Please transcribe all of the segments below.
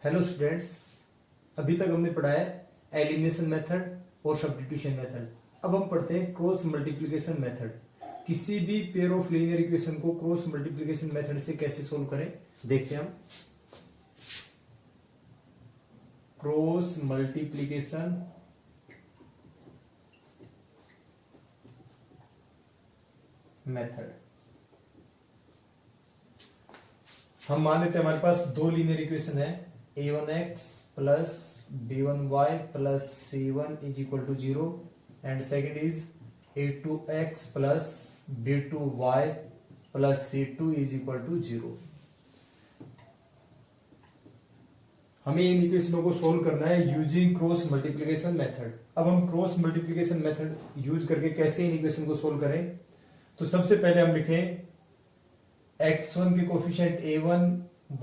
Hello students, अभी तक हमने पढ़ा है एलिमिनेशन मेथड और सब्स्टिट्यूशन मेथड। अब हम पढ़ते हैं क्रॉस मल्टीप्लिकेशन मेथड। किसी भी पेयर ऑफ लीनियर इक्वेशन को क्रॉस मल्टीप्लिकेशन मेथड से कैसे सोल्व करें देखते हैं हम। Cross multiplication method. हम मान लेते हैं हमारे पास दो लीनियर इक्वेशन है, a1x plus b1y plus c1 is equal to 0 and second is a2x plus b2y plus c2 is equal to 0। हमें इन इक्वेशनों को सोल्व करना है यूजिंग क्रॉस मल्टीप्लिकेशन मेथड। अब हम क्रॉस मल्टीप्लिकेशन मेथड यूज करके कैसे इन इक्वेशन को सोल्व करें, तो सबसे पहले हम लिखें x1 के कोफिशिएंट a1,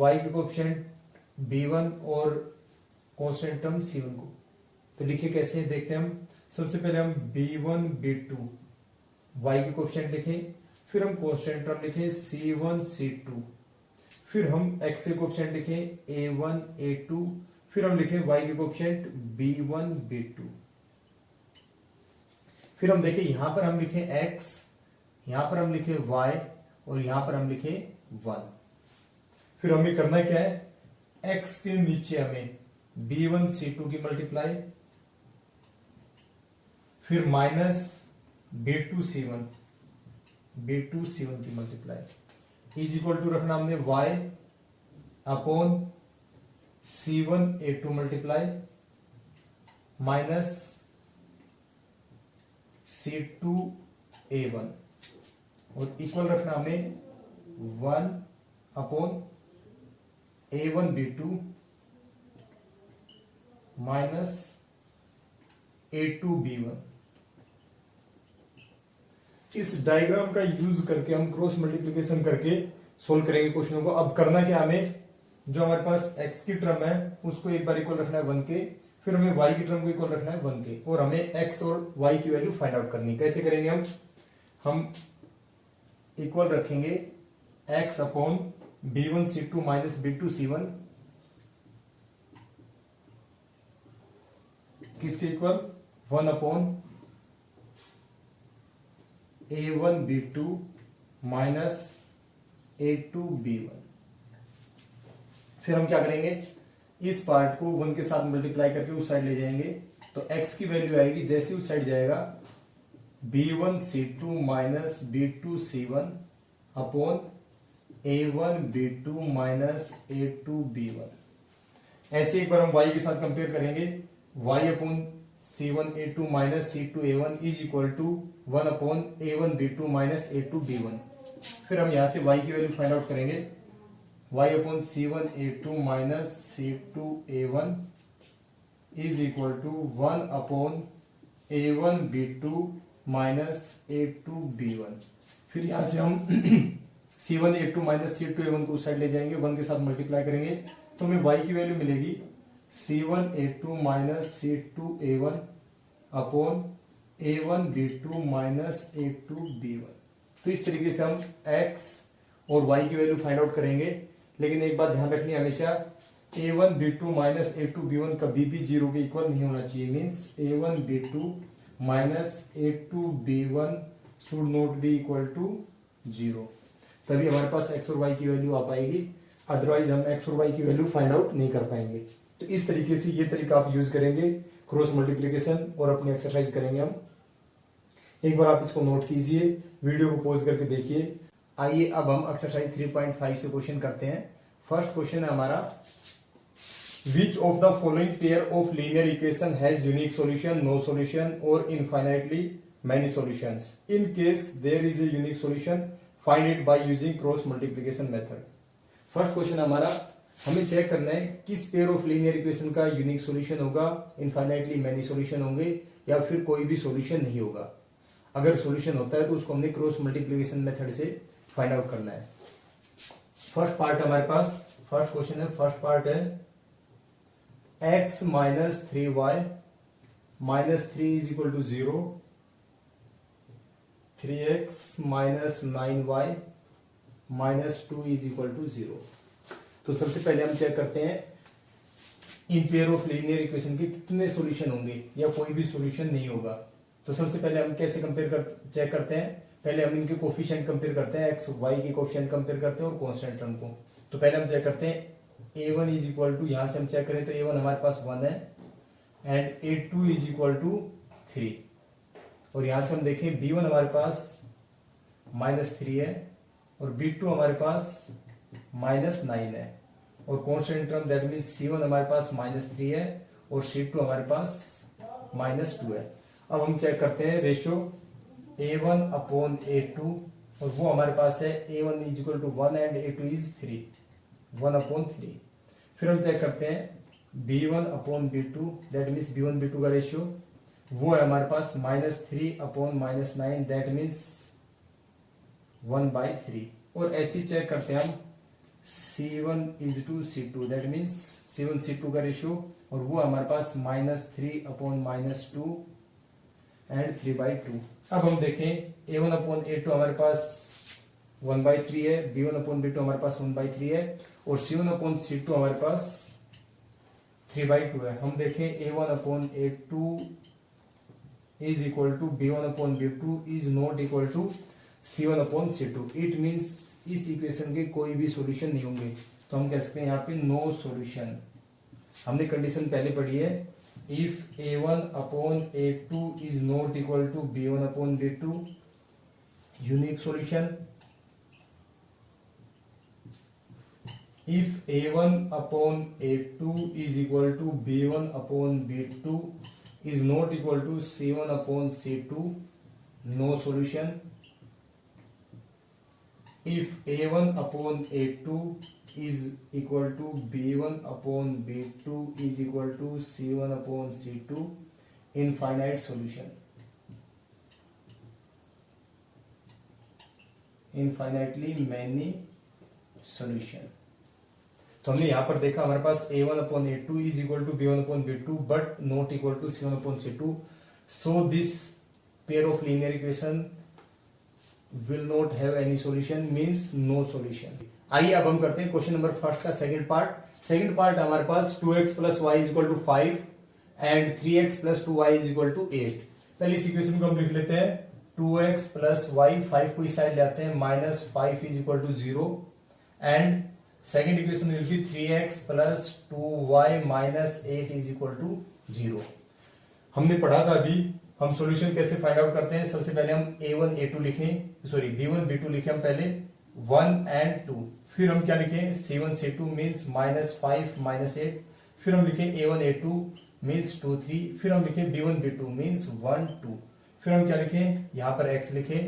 y के कोफिशिएंट b1 और कांस्टेंट टर्म c1 को। तो लिखे कैसे देखते हैं हम। सबसे पहले हम b1 b2 y के कोफिशिएंट लिखें, फिर हम कांस्टेंट टर्म लिखें c1 c2, फिर हम x के कोफिशिएंट लिखें a1 a2, फिर हम लिखें y के कोफिशिएंट b1 b2। फिर हम देखें यहां पर हम लिखें x, यहां पर हम लिखें y और यहां पर हम लिखें 1। फिर हमें करना क्या है, x के नीचे हमें b1 c2 की मल्टीप्लाई, फिर माइनस b2 c1 की मल्टीप्लाई इज इक्वल टू रखना हमने y upon c1 a2 multiply minus c2 a1 और इक्वल रखना हमें 1 upon a1 b2 minus a2 b1। इस डायग्राम का यूज करके हम क्रॉस मल्टीप्लिकेशन करके सोल्व करेंगे क्वेश्चनों को। अब करना क्या हमें, जो हमारे पास x की टर्म है उसको एक बार इक्वल रखना है 1 के, फिर हमें y की टर्म को इक्वल रखना है 1 के, और हमें x और y की वैल्यू फाइंड आउट करनी। कैसे करेंगे हम इक्वल रखेंगे x upon b1 c2 minus b2 c1 किसके equal 1 upon a1 b2 minus a2 b1। फिर हम क्या करेंगे, इस पार्ट को 1 के साथ मल्टीप्लाई करके उस साइड ले जाएंगे, तो x की वैल्यू आएगी जैसे उस साइड जाएगा b1 c2 minus b2 c1 upon a1 b2 minus a2 b1। ऐसे एक बार हम y के साथ कंपेयर करेंगे, y upon c1 a2 minus c2 a1 is equal to 1 upon a1 b2 minus a2 b1। फिर हम यहां से y की वैल्यू फाइंड आउट करेंगे, y upon c1 a2 minus c2 a1 is equal to 1 upon a1 b2 minus a2 b1। फिर यहां से हम c1 a2 minus c2 a1 को उस साइड ले जाएंगे, 1 के साथ मल्टीप्लाई करेंगे, तो हमें y की वैल्यू मिलेगी c1 a2 minus c2 a1 upon a1 b2 minus a2 b1। तो इस तरीके से हम x और y की वैल्यू फाइंड आउट करेंगे। लेकिन एक बात ध्यान रखनी है, हमेशा a1 b2 minus a2 b1 कभी भी 0 के इक्वल नहीं होना चाहिए। Means a1 b2 minus a2 b1 should not be equal to 0, तभी हमारे पास x और y की वैल्यू आ पाएगी, अदरवाइज हम x और y की वैल्यू फाइंड आउट नहीं कर पाएंगे। तो इस तरीके से ये तरीका आप यूज करेंगे क्रॉस मल्टीप्लिकेशन और अपनी एक्सरसाइज करेंगे हम। एक बार आप इसको नोट कीजिए, वीडियो को पॉज करके देखिए। आइए अब हम एक्सरसाइज 3.5 से क्वेश्चन करते हैं। फर्स्ट क्वेश्चन है हमारा, which of the following pair of linear equation has unique solution, no solution और infinitely many solutions. In case there is a unique solution find it by using cross multiplication method. First question हमारा, हमें check करना है किस pair of linear equation का unique solution होगा, infinitely many solution होंगे या फिर कोई भी सॉल्यूशन नहीं होगा। अगर सॉल्यूशन होता है तो उसको हमने क्रॉस मल्टीप्लिकेशन मेथड से फाइंड आउट करना है। फर्स्ट पार्ट हमारे पास, फर्स्ट क्वेश्चन है, फर्स्ट पार्ट है x minus 3y minus 3 is equal to 0, 3x minus 9y minus 2 is equal to 0। तो सबसे पहले हम चेक करते हैं इन पेयर ऑफ लीनियर इक्वेशन के कितने सॉल्यूशन होंगे या कोई भी सॉल्यूशन नहीं होगा। तो सबसे पहले हम कैसे चेक करते हैं, पहले हम इनके कोफिशिएंट कंपेयर करते हैं, एक्स वाई के कोफिशिएंट कंपेयर करते हैं और कांस्टेंट टर्म को। तो पहले हम चेक करते हैं a1 इज इक्वल टू, यहां से हम चेक करें तो a1 हमारे पास 1 है and a2 is equal to 3, और यहां से हम देखें b1 हमारे पास -3 है और b2 हमारे पास -9 है, और constant term that means c1 हमारे पास -3 है और c2 हमारे पास -2 है। अब हम चेक करते हैं रेशियो a1 अपॉन a2, और वो हमारे पास है a1 is equal to 1 and a2 is 3, 1/3। फिर हम चेक करते हैं b1 upon b2 that means b1 b2 का रेशियो, वो है हमारे पास -3 अपॉन -9 दैट मीन्स 1/3। और ऐसे ही चेक करते हैं हम c1 is to c2 that means c1 c2 का रेशियो, और वो हमारे पास -3 अपॉन -2 एंड 3/2। अब हम देखें a1 अपॉन a2 हमारे पास 1/3 है, b1 अपॉन b2 हमारे पास 1/3 है और c1 अपॉन c2 हमारे पास 3/2 है। हम देखें a1 upon a2 is equal to b1 upon b2 is not equal to c1 upon c2। It means इस इक्वेशन के कोई भी सॉल्यूशन नहीं होंगे, तो हम कह सकते हैं यहाँ पे नो सॉल्यूशन। हमने कंडीशन पहले पढ़ी है, if a1 upon a2 is not equal to b1 upon b2 unique solution. If a1 upon a2 is equal to b1 upon b2 is not equal to c1 upon c2, no solution. If a1 upon a2 is equal to b1 upon b2 is equal to c1 upon c2, infinite solution. Infinitely many solution. तो हमने यहां पर देखा हमारे पास a1 upon a2 is equal to b1 upon b2 but not equal to c1 upon c2, so this pair of linear equation will not have any solution, means no solution. आइए अब हम करते हैं क्वेश्चन नंबर फर्स्ट का second part. Second part हमारे पास 2x plus y is equal to 5 and 3x plus 2y is equal to 8। पहले इस इक्वेशन को हम लिख लेते हैं 2x प्लस वाई, 5 को इस साइड ले आते हैं, -5 is equal to 0 and second equation मिलती 3x plus 2y minus 8 is equal to 0। हमने पढ़ा था अभी, हम सॉल्यूशन कैसे फाइंड आउट करते हैं। सबसे पहले हम a1 a2 लिखें, सॉरी b1 b2 लिखें हम पहले 1 एंड 2, फिर हम क्या लिखें c1 c2 मीन्स -5 -8, फिर हम लिखें a1 a2 मीन्स 2 3, फिर हम लिखें b1 b2 मीन्स 1 2, फिर हम क्या लिखें, यहाँ पर x लिखें,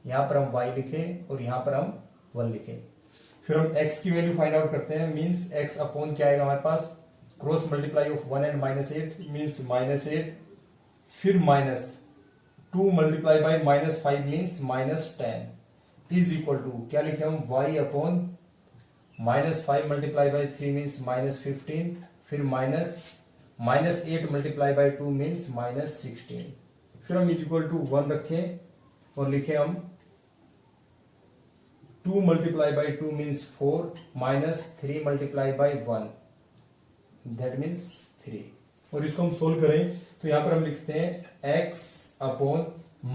यहाँ पर हम y लिखें और यहाँ पर हम 1 लिखें। फिर हम x की वैल्यू फाइंड आउट करते हैं, मींस x अपॉन क्या आएगा हमारे पास, cross multiply of 1 and -8 means -8, फिर -2 multiply by -5 means -10 is equal to क्या लिखे हम y upon -5 multiply by 3 means -15, फिर -8 मल्टीप्लाई बाय 2 मींस -16, फिर हम इज इक्वल टू 1 रखें और लिखे हम 2 multiply by 2 means 4 minus 3 multiply by 1 that means 3। और इसको हम सोल्व करें तो यहां पर हम लिखते हैं x upon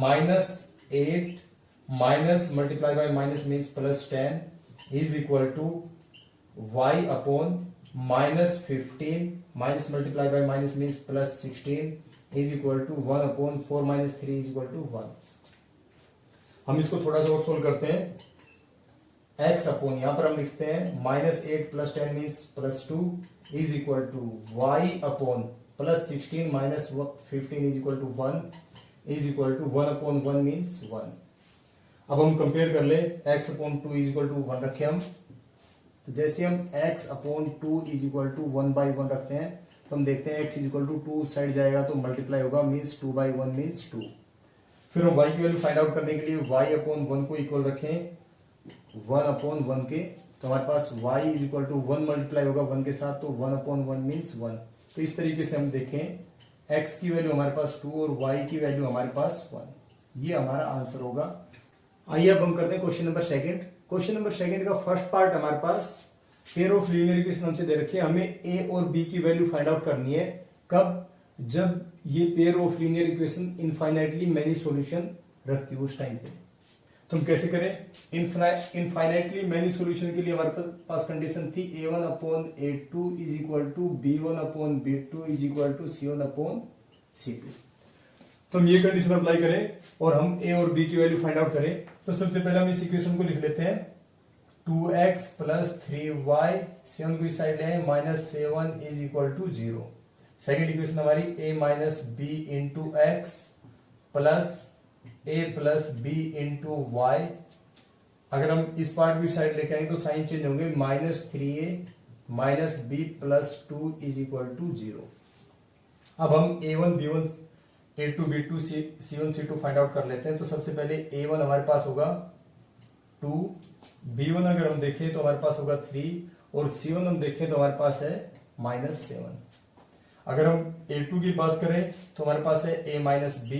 -8 minus multiply by minus means +10 is equal to y upon -15 minus multiply by minus means +16 is equal to 1 upon 4 minus 3 is equal to 1। हम इसको थोड़ा सा और सोल्व करते हैं, x अपॉन यहां पर हम लिखते हैं -8 + 10 means +2 is equal to y upon +16 minus 15 is equal to 1 is equal to 1 upon 1 means 1। अब हम कंपेयर कर ले, x upon 2 is equal to 1 रखे हम, तो जैसे हम x upon 2 is equal to 1/1 रखते हैं तो हम देखते हैं x is equal to 2 side जाएगा तो मल्टीप्लाई होगा मीन्स 2/1 मीन्स 2। फिर हम y की वैल्यू फाइंड आउट करने के लिए y अपॉन 1 को इक्वल रखें 1 अपॉन 1 के, तो हमारे पास y is equal to 1 multiply होगा 1 के साथ तो 1 अपॉन 1 मीन्स 1। तो इस तरीके से हम देखें x की वैल्यू हमारे पास 2 और y की वैल्यू हमारे पास 1, ये हमारा आंसर होगा। आइए अब हम करते हैं question number second. Question number second का फर्स्ट पार्ट हमारे पास पेयर ऑफ लीनियर इक्वेशन हमसे दे रखी है, हमें ए और बी की वैल्यू फाइंड आउट करनी है। कब? जब ये pair of linear equation infinitely many solution रखती है उस टाइम पे। तो हम कैसे करें? इनफाइनाइटली मैनी सॉल्यूशन के लिए हमारे पास कंडीशन थी a1 upon a2 is equal to b1 upon b2 is equal to c1 upon c2। तो हम ये कंडीशन अप्लाई करें और हम a और b की वैल्यू फाइंड आउट करें। तो सबसे पहले हम इस इक्वेशन को लिख लेते हैं 2x प्लस 3y, 7 को इस साइड ले आए, minus 7 is equal to 0। Second equation हमारी a minus b into x plus a plus b into y. अगर हम इस पार्ट भी साइड लेके आएंगे तो साइन चेंज होंगे, minus 3a minus b plus 2 is equal to 0। अब हम a1 b1 a2 b2 c1 c2 find out कर लेते हैं। तो सबसे पहले a1 हमारे पास होगा 2, b1 अगर हम देखें तो हमारे पास होगा 3 और c1 हम देखें तो हमारे पास है माइनस 7। अगर हम a2 की बात करें तो हमारे पास है a माइनस b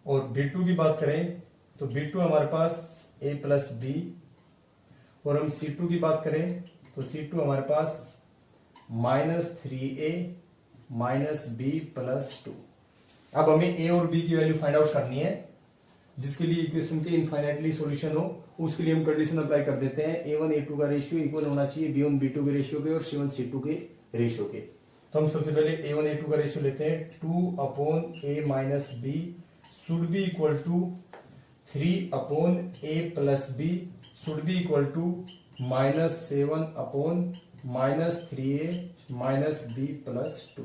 और b2 की बात करें तो b2 हमारे पास a प्लस b और हम c2 की बात करें तो c2 हमारे पास minus 3a minus b plus 2। अब हमें a और b की वैल्यू फाइंड आउट करनी है, जिसके लिए इक्वेशन के इनफाइनाइटली सॉल्यूशन हो। उसके लिए हम कंडीशन अप्लाई कर देते हैं a1 a2 का रेशियो इक्वल होना चाहिए b1 b2 के रेशियो के और c1 c2 के रेशियो के। तो हम सबसे पहले a1 a2 का रेशियो लेते हैं, 2 upon a minus b should be equal to 3 upon a plus b should be equal to minus 7 upon minus 3a minus b plus 2।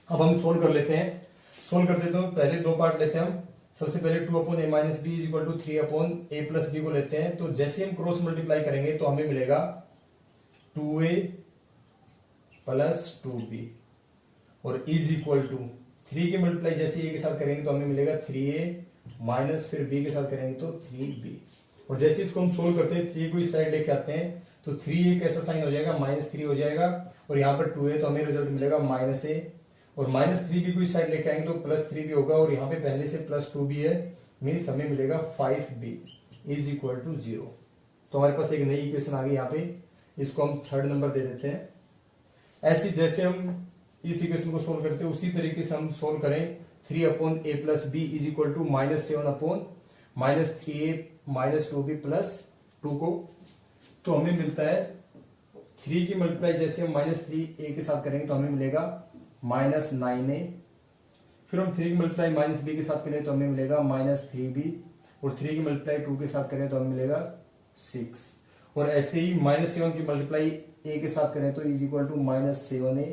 अब हम सोल्व कर लेते हैं। सोल्व कर देते हैं, पहले दो पार्ट लेते हैं हम। सबसे पहले 2 upon a minus b is equal to 3 upon a plus b को लेते हैं। तो जैसे हम क्रॉस मल्टीप्लाई करेंगे तो हमें मिलेगा 2a प्लस 2b और इज इक्वल टू 3 की मल्टीप्लाई जैसे a के साथ करेंगे तो हमें मिलेगा 3a माइनस फिर b के साथ करेंगे तो 3b। और जैसे इसको हम सोल्व करते हैं 3 को इस साइड लेके आते हैं तो 3a कैसा साइन हो जाएगा, माइनस 3 हो जाएगा और यहाँ पर 2a तो हमें रिजल्ट मिलेगा माइनस a और माइनस 3b को इस साइड लेके आएंगे तो प्लस 3b होगा और यहाँ पे पहले से प्लस 2b है, मीन्स हमें मिलेगा 5b इज इक्वल टू 0। तो हमारे पास एक नई इक्वेशन आ गई यहाँ पे, इसको हम थर्ड नंबर दे देते हैं। ऐसे जैसे हम इस इक्वेशन को सोल्व करते हैं उसी तरीके से हम सोल्व करें 3 upon a plus b is equal to minus 7 upon minus 3a minus 2b plus 2 को। तो हमें मिलता है 3 की मल्टीप्लाई जैसे हम माइनस 3a के साथ करेंगे तो हमें मिलेगा माइनस 9a। फिर हम 3 की मल्टीप्लाई माइनस b के साथ करें तो हमें मिलेगा माइनस 3b और 3 की मल्टीप्लाई 2 के साथ करें तो हमें मिलेगा 6। और ऐसे ही माइनस 7 की मल्टीप्लाई a के साथ करें तो is equal to minus 7a।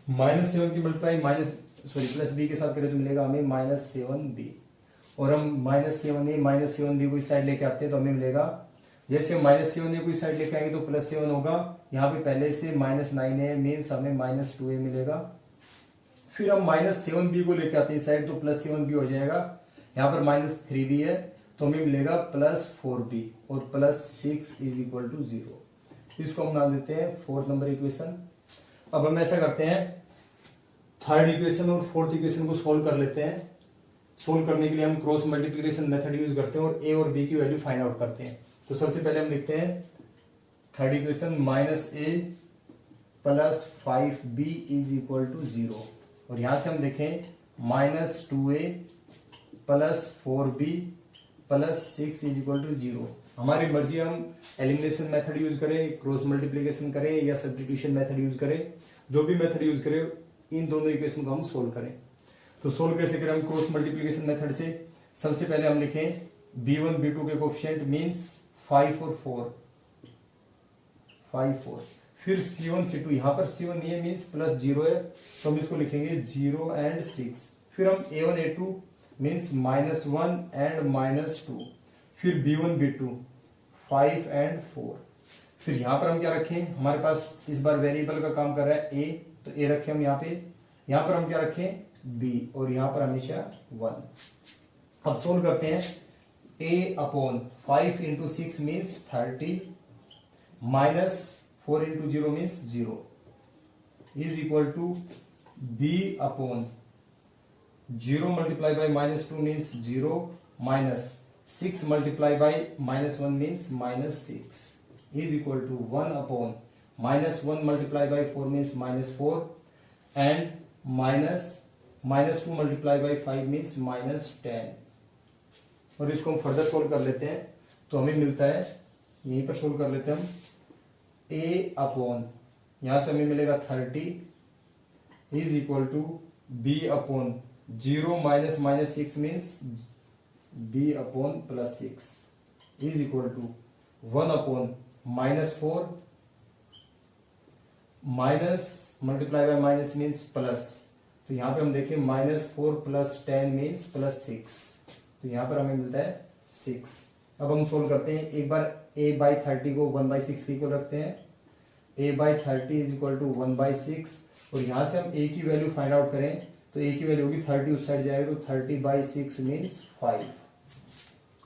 Minus 7 की मल्टीप्लाई प्लस b के साथ करें तो मिलेगा हमें माइनस 7b और हम माइनस 7a माइनस 7b को इस साइड लेके आते हैं तो हमें मिलेगा, जैसे हम माइनस 7a को इस साइड लेके आएंगे तो प्लस 7 होगा, यहाँ पे पहले से माइनस 9a मीन्स हमें माइनस 2a मिलेगा। फिर हम माइनस 7b को लेके आते हैं इस साइड तो प्लस 7b हो जाएगा, यहाँ पर माइनस 3b है तो हमें मिलेगा प्लस 4b और प्लस 6 इज इक्वल टू 0। इसको हम नाम देते हैं 4th नंबर इक्वेशन। अब हम ऐसा करते हैं, थर्ड इक्वेशन और फोर्थ इक्वेशन को सोल्व कर लेते हैं। सोल्व करने के लिए हम क्रॉस मल्टीप्लिकेशन मेथड यूज करते हैं और a और b की वैल्यू फाइंड आउट करते हैं। तो सबसे पहले हम लिखते हैं third equation minus a plus 5b is equal to 0 और यहां से हम देखें minus 2a plus 4b plus 6 is equal to 0। हमारी मर्जी, हम एलिमिनेशन मेथड यूज करें, क्रॉस मल्टीप्लिकेशन करें या सब्स्टिट्यूशन मेथड यूज करें, जो भी मेथड यूज करें इन दोनों इक्वेशन को हम सोल्व करें। तो सोल्व कैसे करें हम क्रॉस मल्टीप्लिकेशन मेथड से। सबसे पहले हम लिखें b1 b2 के कोफिशिएंट मींस 5 और 4, फिर c1 c2, यहां पर c1 नहीं है मींस प्लस 0 है तो हम इसको लिखेंगे 0 एंड 6। फिर हम a1 a2 means minus 1 and minus 2, फिर b1 b2 5 एंड 4। फिर यहां पर हम क्या रखें, हमारे पास इस बार वेरिएबल का काम कर रहा है a तो a रखें हम यहाँ पे, यहां पर हम क्या रखें b और यहां पर हमेशा 1। अब सोल्व करते हैं a upon 5 into 6 means 30 minus 4 into 0 means 0 is equal to b upon 0 multiply by minus 2 means 0 minus 6 multiply by minus 1 means minus 6 is equal to 1 upon -1 multiply by 4 means -4 and -2 multiply by 5 means -10। और इसको हम further solve कर लेते हैं तो हमें मिलता है, यहीं पर सोल्व कर लेते हैं हम, a अपॉन यहां से हमें मिलेगा 30 is equal to b upon 0 minus 6 means b upon +6 is equal to 1 upon -4 minus multiply by minus means plus, तो यहां पे हम देखें -4 + 10 मीन्स +6, तो यहां पर हमें मिलता है 6। अब हम सोल्व करते हैं, एक बार a/30 को 1/6 के इक्वल रखते हैं, a/30 इज इक्वल टू 1/6 और यहां से हम a की वैल्यू फाइंड आउट करें तो a की वैल्यू होगी 30 उस साइड जाएगा तो 30/6 मीन्स 5।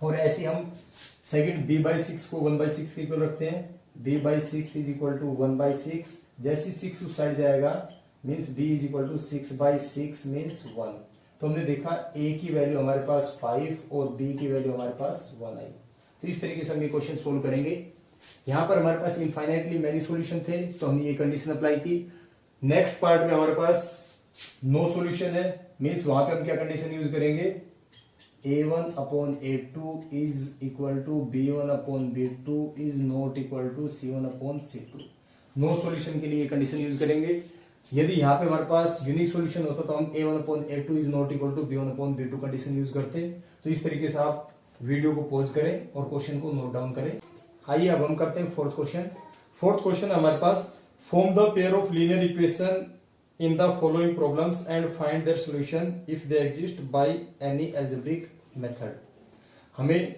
और ऐसे हम सेकंड b/6 को 1/6 के इक्वल रखते हैं, b/6 इज इक्वल टू 1/6, जैसे 6 उस साइड जाएगा means b is equal to 6/6 means 1। तो हमने देखा a की वैल्यू हमारे पास 5 और b की वैल्यू हमारे पास 1 आई। तो इस तरीके से हम ये क्वेश्चन सोल्व करेंगे। यहां पर हमारे पास इनफाइनाइटली मैनी सॉल्यूशन थे तो हमने ये कंडीशन अप्लाई की। नेक्स्ट पार्ट में हमारे पास नो सॉल्यूशन है, मीन्स वहां पे हम क्या कंडीशन यूज करेंगे, a1 upon a2 is equal to b1 upon b2 is not equal to c1 upon c2। No solution के लिए कंडीशन यूज करेंगे। यदि यहाँ पे हमारे पास यूनिक सॉल्यूशन होता तो हम a1 upon a2 is not equal to b1 upon b2 condition use करते। तो इस तरीके से आप वीडियो को पॉज करें और क्वेश्चन को नोट डाउन करें। आइए अब हम करते हैं फोर्थ क्वेश्चन। फोर्थ क्वेश्चन हमारे पास, form the pair of linear equation in the following problems and find their solution if they exist by any algebraic method. हमें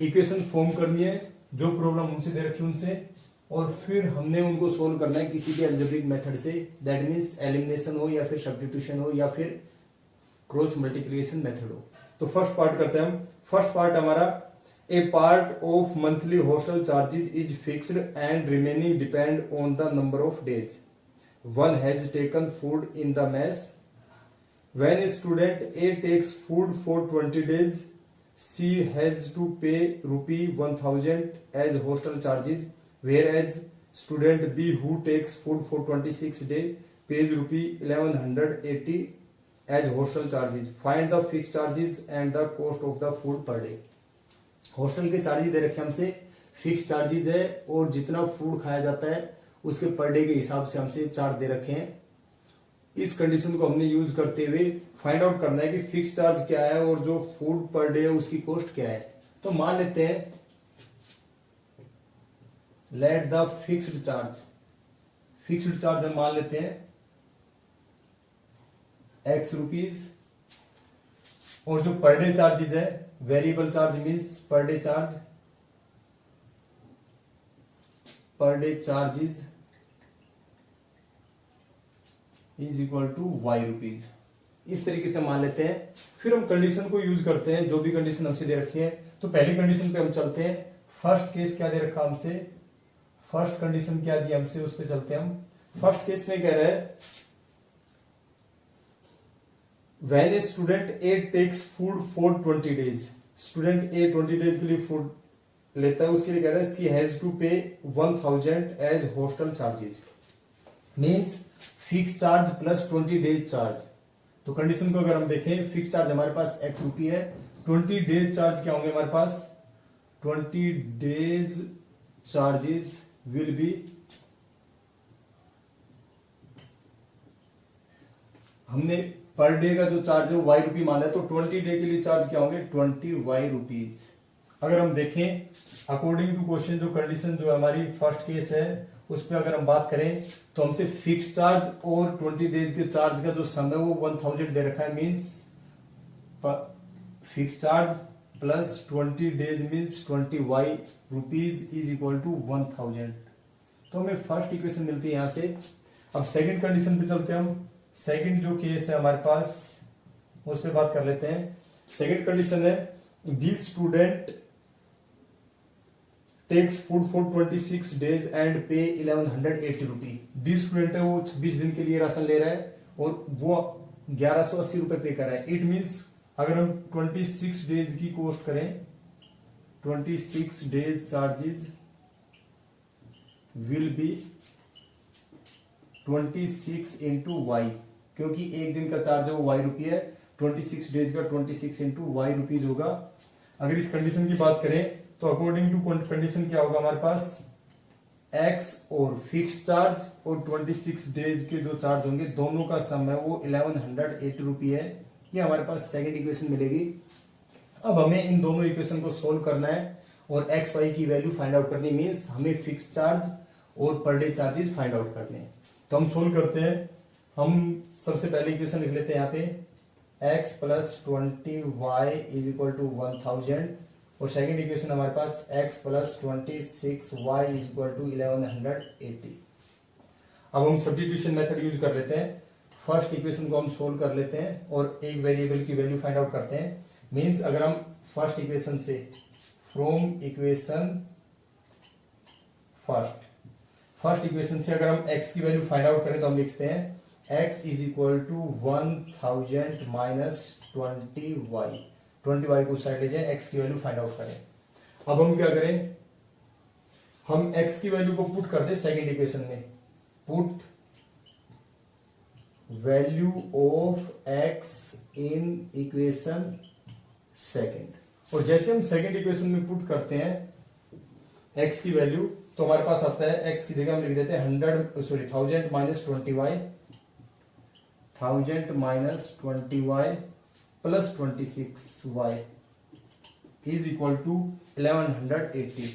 इक्वेशन फॉर्म करनी है जो प्रॉब्लम हमसे दे रखी उनसे, और फिर हमने उनको सोल्व करना है किसी भी अलजेब्रिक मेथड से, दैट मीन्स एलिमिनेशन हो या फिर सब्स्टिट्यूशन हो या फिर क्रॉस मल्टीप्लिकेशन मेथड हो। तो फर्स्ट पार्ट करते हैं हम। फर्स्ट पार्ट हमारा, a part of monthly hostel charges is fixed and remaining depend on the number of days one has taken food in the mess. When a student A takes food for 20 days, she has to pay ₹1000 as hostel charges, whereas student B who takes food for 26 days pays ₹1180 as hostel charges. Find the fixed charges and the cost of the food per day. Hostel के charges दे रखे हमसे, fix charges है और जितना food खाया जाता है उसके पर डे के हिसाब से हमसे चार्ज दे रखे हैं। इस कंडीशन को हमने यूज करते हुए फाइंड आउट करना है कि फिक्स चार्ज क्या है और जो फूड पर डे है उसकी कॉस्ट क्या है। तो मान लेते हैं, लेट द फिक्स्ड चार्ज हम मान लेते हैं x रुपीज, और जो पर डे चार्जेज है, variable charge means per day charges is equal to y rupees. इस तरीके से मान लेते हैं। फिर हम कंडीशन को यूज करते हैं, जो भी कंडीशन हमसे दे रखी है। तो पहली कंडीशन पे हम चलते हैं। फर्स्ट केस क्या दे रखा हमसे, फर्स्ट कंडीशन क्या दी हमसे, उस पे चलते हैं हम। फर्स्ट केस में कह रहा है, when a student a takes food for 20 days, student a 20 days के लिए फूड लेता है, उसके लिए कह रहा है सी has to pay 1000 as hostel charges, means fix charge plus 20 days charge. तो कंडीशन को अगर हम देखें, फिक्स चार्ज हमारे पास x रुपये है, 20 डेज चार्ज क्या होंगे हमारे पास, 20 डेज चार्जेस विल बी, हमने पर डे का जो चार्ज है वो y रुपये माना है, तो 20 डे के लिए चार्ज क्या होंगे, 20 y रुपीज। अगर हम देखें अकॉर्डिंग टू क्वेश्चन, जो कंडीशन जो हमारी फर्स्ट केस है उस पर अगर हम बात करें तो हमसे फिक्स चार्ज और 20 डेज के चार्ज का जो सम है वो 1000 दे रखा है, means fix charge plus 20 days means 20 y rupees is equal to 1000। तो हमें फर्स्ट इक्वेशन मिलती है यहां से। अब सेकंड कंडीशन पे चलते हैं हम। सेकंड जो केस है हमारे पास उस पर बात कर लेते हैं। सेकंड कंडीशन है, this student takes food for 26 days and pay 1180 rupee. 20 student है, वो 26 दिन के लिए राशन ले रहा है और वो 1180 रुपए पे कर रहा है। इट मीन्स अगर हम 26 डेज की कॉस्ट करें, 26 days charges will be 26 into y, क्योंकि एक दिन का चार्ज है वो वाई रुपये है, 26 डेज का 26 इंटू वाई रुपीज होगा। अगर इस कंडीशन की बात करें तो अकॉर्डिंग टू कंडीशन क्या होगा हमारे पास, एक्स और फिक्स चार्ज और 26 डेज के जो चार्ज होंगे दोनों का सम है वो 1180 रुपये है। ये हमारे पास सेकेंड इक्वेशन मिलेगी। अब हमें इन दोनों इक्वेशन को सोल्व करना है और एक्स वाई की वैल्यू फाइंड आउट करनी, मीन्स हमें फिक्स चार्ज और per day charges find out करने हैं। तो हम सोल्व करते हैं। हम सबसे पहले इक्वेशन लिख लेते हैं यहाँ पे x plus 20y is equal to 1000 और सेकेंड इक्वेशन हमारे पास x plus 26y is equal to 1180। अब हम सब्स्टिट्यूशन मेथड यूज कर लेते हैं। फर्स्ट इक्वेशन को हम सोल्व कर लेते हैं और एक वेरिएबल की वैल्यू फाइंड आउट करते हैं। मीन्स अगर हम फर्स्ट इक्वेशन से फ्रॉम इक्वेशन फर्स्ट इक्वेशन से अगर हम x की वैल्यू फाइंड आउट करें तो हम लिखते हैं x is equal to 1000 minus 20y को साइड ले जाए, x की वैल्यू फाइंड आउट करें। अब हम क्या करें, हम x की वैल्यू को पुट कर दे सेकेंड इक्वेशन में, put value of x in equation second. और जैसे हम सेकेंड इक्वेशन में पुट करते हैं x की वैल्यू तो हमारे पास आता है x की जगह हम लिख देते हैं 1000 minus 20y, 1000 minus 20y plus 26y is equal to 1180।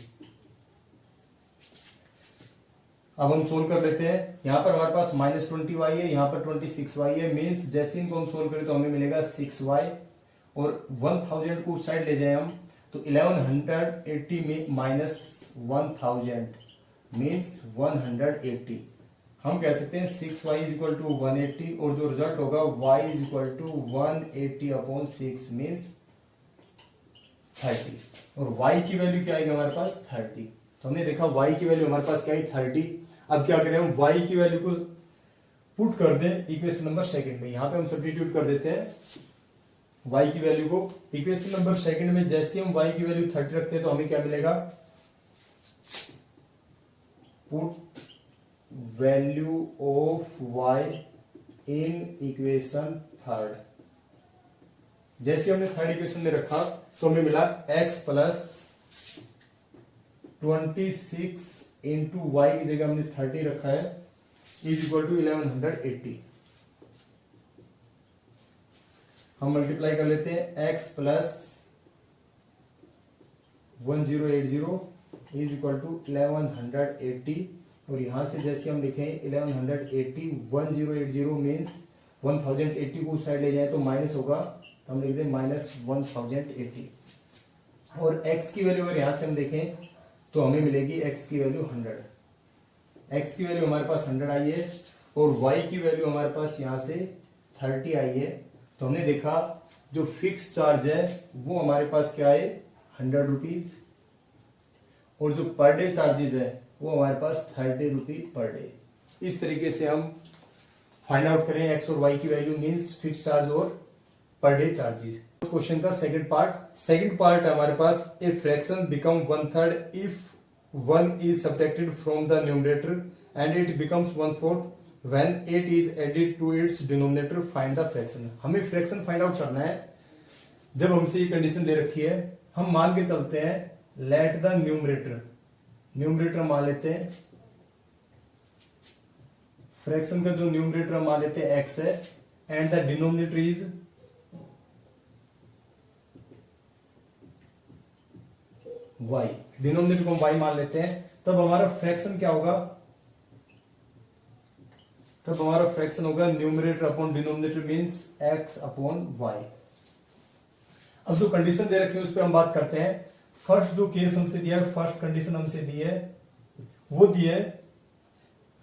अब हम सोल्व कर लेते हैं। यहां पर हमारे पास माइनस 20y है, यहां पर 26y है, मीन्स जैसे इनको हम सोल्व करें तो हमें मिलेगा 6y और 1000 को साइड ले जाए हम तो 1180 में माइनस 1000 मीन्स 180। हम कह सकते हैं 6y इज इक्वल टू 180 और जो रिजल्ट होगा y is equal to 180 upon 6 means 30 और y की वैल्यू क्या आएगी हमारे पास 30। तो हमने देखा y की वैल्यू हमारे पास क्या आई 30। अब क्या करें हम y की वैल्यू को पुट कर दें इक्वेशन नंबर सेकंड में। यहां पे हम सब्स्टिट्यूट कर देते हैं y की वैल्यू को इक्वेशन नंबर सेकंड में। जैसे हम y की वैल्यू 30 रखते हैं तो हमें क्या मिलेगा, put value of y in equation third. जैसे हमने थर्ड इक्वेशन में रखा तो हमें मिला x प्लस 26 इंटू वाई की जगह हमने 30 रखा है इज इक्वल टू 1180। हम मल्टीप्लाई कर लेते हैं x plus 1080 is equal to 1180 और यहां से जैसे हम लिखें 1180 1080 मीन्स 1080 को उस साइड ले जाए तो माइनस होगा तो हम लिख दें माइनस 1080 और x की वैल्यू अगर यहां से हम देखें तो हमें मिलेगी x की वैल्यू 100। x की वैल्यू हमारे पास 100 आई है और y की वैल्यू हमारे पास यहां से 30 आई है। तो हमने देखा जो फिक्स चार्ज है वो हमारे पास क्या है 100 रुपीज और जो पर डे चार्जेस है वो हमारे पास 30 रुपी पर डे। इस तरीके से हम फाइंड आउट करें x और y की वैल्यू मीन्स फिक्स चार्ज और पर डे चार्जेस। क्वेश्चन का सेकंड पार्ट हमारे पास a fraction become 1/3 if 1 is subtracted from the numerator and it becomes 1/4 when 8 is added to its denominator. Find the fraction। हमें fraction find out करना है। जब हमसे ये कंडीशन दे रखी है हम मान के चलते हैं लेट द न्यूमरेटर मान लेते हैं, फ्रैक्शन का जो न्यूमरेटर मान लेते हैं x है and the denominator is y। Denominator को हम y मान लेते हैं तब हमारा फ्रैक्शन क्या होगा, तब हमारा फ्रैक्शन होगा numerator upon denominator means x upon y। अब जो कंडीशन दे रखी है उस पर हम बात करते हैं। फर्स्ट जो केस हमसे दिया है, फर्स्ट कंडीशन हमसे दी है वो दी है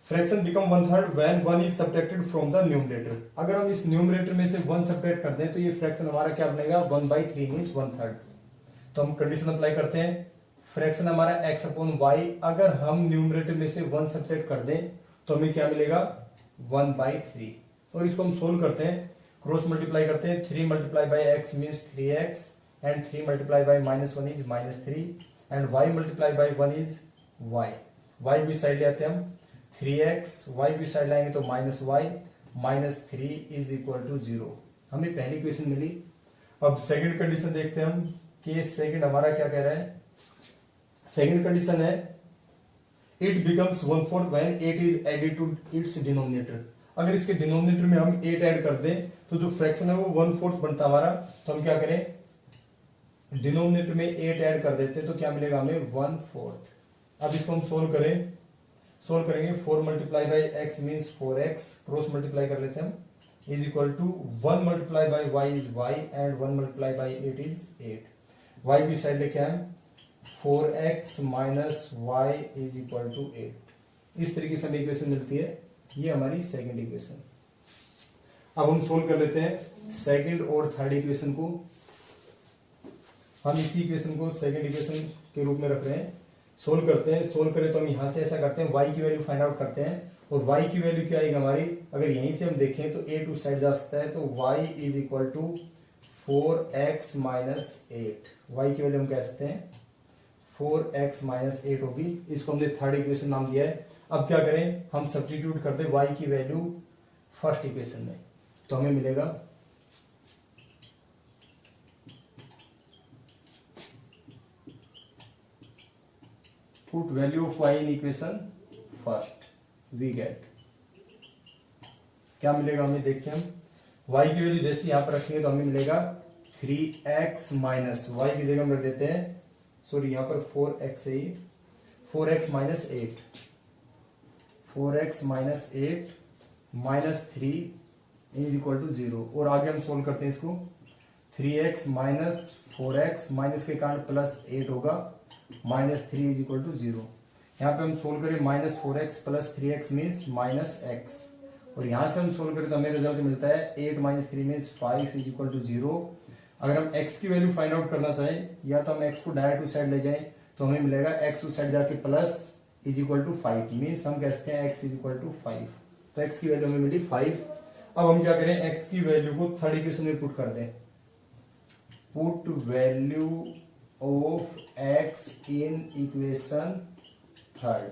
fraction become 1/3 when 1 is subtracted from the numerator. अगर हम इस न्यूमरेटर में से 1 सब्ट्रैक्ट कर दें तो ये फ्रैक्शन हमारा क्या बनेगा 1/3 मींस 1/3। तो हम कंडीशन अप्लाई करते हैं, फ्रैक्शन हमारा x अपॉन y, अगर हम न्यूमरेटर में से 1 सब्ट्रैक्ट कर दें तो हमें क्या मिलेगा 1/3 और इसको हम सोल्व करते हैं, क्रॉस मल्टीप्लाई करते हैं। 3 multiply by x means 3x and 3 multiply by -1 is -3 and y multiply by 1 is y। Y भी साइड ले आते हैं हम, 3x, वाई भी साइड लाएंगे तो -y, -3 इज इक्वल टू 0। हमें पहली इक्वेशन मिली। अब सेकंड कंडीशन देखते हैं हम, केस सेकंड हमारा क्या कह रहा है। सेकंड कंडीशन है it becomes 1/4 when 8 is added to its denominator. अगर इसके डिनोमिनेटर में हम 8 ऐड कर दें तो जो फ्रैक्शन है वो 1/4 बनता हमारा। तो हम क्या करें, डिनोमिनेटर में 8 ऐड कर देते हैं तो क्या मिलेगा हमें 1/4। अब इसको हम सोल्व करेंगे 4 multiply by x means 4x, cross multiply कर लेते हैं हम, is equal to 1 multiply by y is y and 1 multiply by 8 is 8। Y भी साइड लेके आए 4x minus y is equal to 8। इस तरीके से हमें इक्वेशन मिलती है। ये हमारी सेकंड इक्वेशन। अब हम सोल्व कर लेते हैं सेकंड और थर्ड इक्वेशन को। हम इसी इक्वेशन को सेकंड इक्वेशन के रूप में रख रहे हैं। सोल्व करते हैं, सोल्व करें तो हम यहां से ऐसा करते हैं, y की वैल्यू फाइंड आउट करते हैं। और y की वैल्यू क्या आएगी हमारी, अगर यहीं से हम देखें तो a टू साइड जा सकता है, तो y is equal to 4x minus 8। y की वैल्यू हम कह सकते हैं 4x माइनस 8 होगी। इसको हमने थर्ड इक्वेशन नाम दिया है। अब क्या करें, हम सब्स्टिट्यूट करते हैं y की वैल्यू फर्स्ट इक्वेशन में, तो हमें मिलेगा put value of y in equation first, we get, क्या मिलेगा हमें, देखते हैं हम y की वैल्यू जैसे यहां पर रखेंगे तो हमें मिलेगा 3x माइनस y की जगह हम रख देते हैं, सॉरी यहां पर 4x है, 4x minus 8, 4x minus 8 minus 3 is equal to 0। और आगे हम सोल्व करते हैं इसको, 3x माइनस 4x माइनस के कारण प्लस 8 होगा, माइनस 3 इज इक्वल टू 0। यहाँ पे हम सोल्व करें -4x plus 3x means minus x, और यहां से हम सोल्व करें तो हमें रिजल्ट मिलता है 8 minus 3 means 5 is equal to 0। अगर हम x की वैल्यू फाइंड आउट करना चाहें, या तो हम x को डायरेक्ट उस साइड ले जाएं तो हमें मिलेगा x उस साइड जाके plus is equal to 5 means हम कह सकते हैं x इज इक्वल टू 5। तो x की वैल्यू हमें मिली 5। अब हम क्या करें, x की वैल्यू को थर्ड इक्वेशन में पुट कर दें, put value of x in equation third.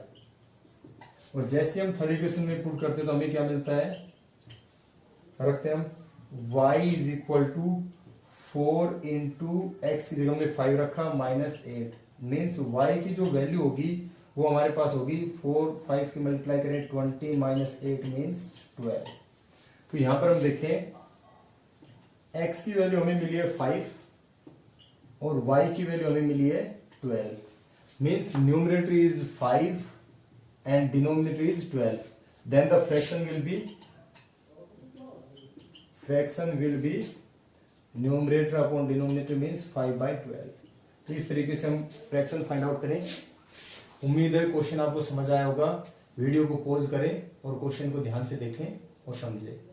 और जैसे हम थर्ड इक्वेशन में पुट करते हैं तो हमें क्या मिलता है, रखते हैं हम y is equal to 4 into x की जगह हमने 5 रखा माइनस 8 मीन्स y की जो वैल्यू होगी वो हमारे पास होगी 4 5 की मल्टीप्लाई करें 20 माइनस 8 मीन्स 12। तो यहां पर हम देखें x की वैल्यू हमें मिली है 5 और y की वैल्यू हमें मिली है 12 means numerator is 5 and denominator is 12, then the fraction will be numerator upon denominator means 5/12। तो इस तरीके से हम फ्रैक्शन फाइंड आउट करें। उम्मीद है क्वेश्चन आपको समझ आया होगा। वीडियो को पॉज करें और क्वेश्चन को ध्यान से देखें और समझें।